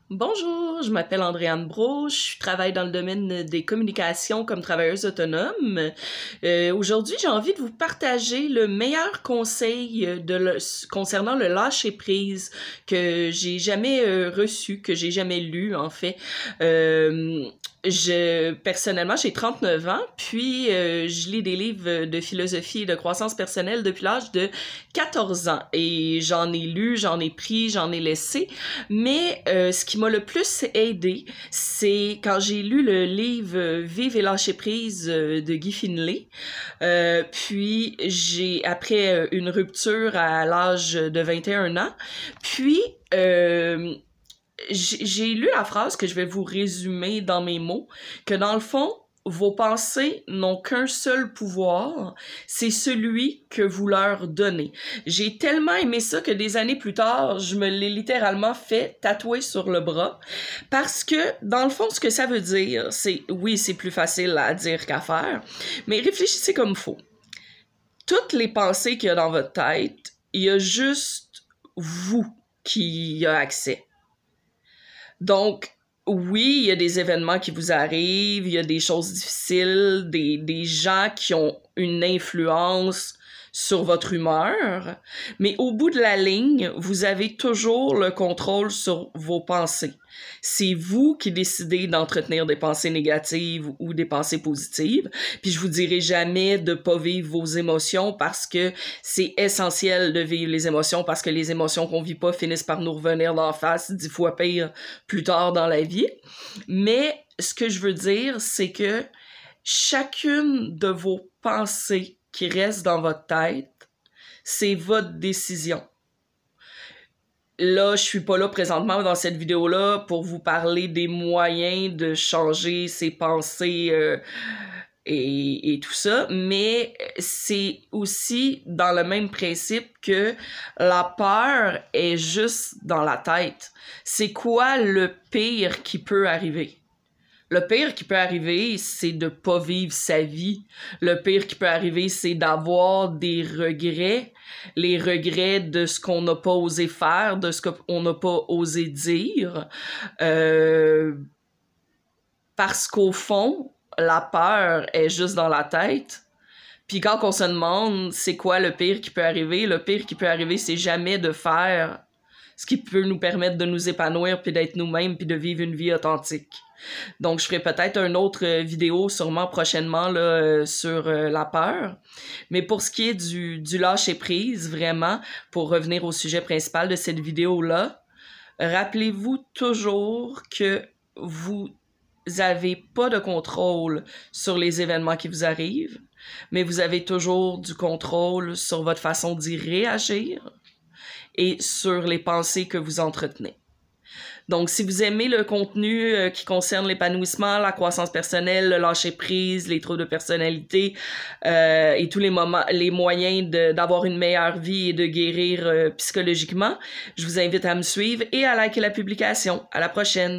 Bonjour, je m'appelle Andréane Brault, je travaille dans le domaine des communications comme travailleuse autonome. Aujourd'hui, j'ai envie de vous partager le meilleur conseil concernant le lâcher-prise que j'ai jamais reçu, que j'ai jamais lu en fait. Personnellement, j'ai 39 ans, puis je lis des livres de philosophie et de croissance personnelle depuis l'âge de 14 ans. Et j'en ai lu, j'en ai pris, j'en ai laissé. Mais ce qui m'a le plus aidé, c'est quand j'ai lu le livre Vive et lâcher prise de Guy Finlay. Puis après une rupture à l'âge de 21 ans, puis j'ai lu la phrase que je vais vous résumer dans mes mots, que dans le fond, vos pensées n'ont qu'un seul pouvoir, c'est celui que vous leur donnez. J'ai tellement aimé ça que des années plus tard, je me l'ai littéralement fait tatouer sur le bras, parce que dans le fond, ce que ça veut dire, c'est, oui, c'est plus facile à dire qu'à faire, mais réfléchissez comme il faut. Toutes les pensées qu'il y a dans votre tête, il y a juste vous qui y a accès. Donc, oui, il y a des événements qui vous arrivent, il y a des choses difficiles, des gens qui ont une influence sur votre humeur, mais au bout de la ligne, vous avez toujours le contrôle sur vos pensées. C'est vous qui décidez d'entretenir des pensées négatives ou des pensées positives, puis je vous dirai jamais de pas vivre vos émotions parce que c'est essentiel de vivre les émotions parce que les émotions qu'on vit pas finissent par nous revenir d'en face 10 fois pire plus tard dans la vie. Mais ce que je veux dire, c'est que chacune de vos pensées qui reste dans votre tête, c'est votre décision. Là, je suis pas là présentement dans cette vidéo-là pour vous parler des moyens de changer ses pensées et tout ça, mais c'est aussi dans le même principe que la peur est juste dans la tête. C'est quoi le pire qui peut arriver? Le pire qui peut arriver, c'est de pas vivre sa vie. Le pire qui peut arriver, c'est d'avoir des regrets. Les regrets de ce qu'on n'a pas osé faire, de ce qu'on n'a pas osé dire. Parce qu'au fond, la peur est juste dans la tête. Puis quand on se demande c'est quoi le pire qui peut arriver, le pire qui peut arriver, c'est jamais de faire ce qui peut nous permettre de nous épanouir, puis d'être nous-mêmes, puis de vivre une vie authentique. Donc, je ferai peut-être une autre vidéo, sûrement prochainement, là, sur la peur. Mais pour ce qui est du lâcher-prise, vraiment, pour revenir au sujet principal de cette vidéo-là, rappelez-vous toujours que vous avez pas de contrôle sur les événements qui vous arrivent, mais vous avez toujours du contrôle sur votre façon d'y réagir et sur les pensées que vous entretenez. Donc, si vous aimez le contenu qui concerne l'épanouissement, la croissance personnelle, le lâcher-prise, les troubles de personnalité et tous les moyens d'avoir une meilleure vie et de guérir psychologiquement, je vous invite à me suivre et à liker la publication. À la prochaine!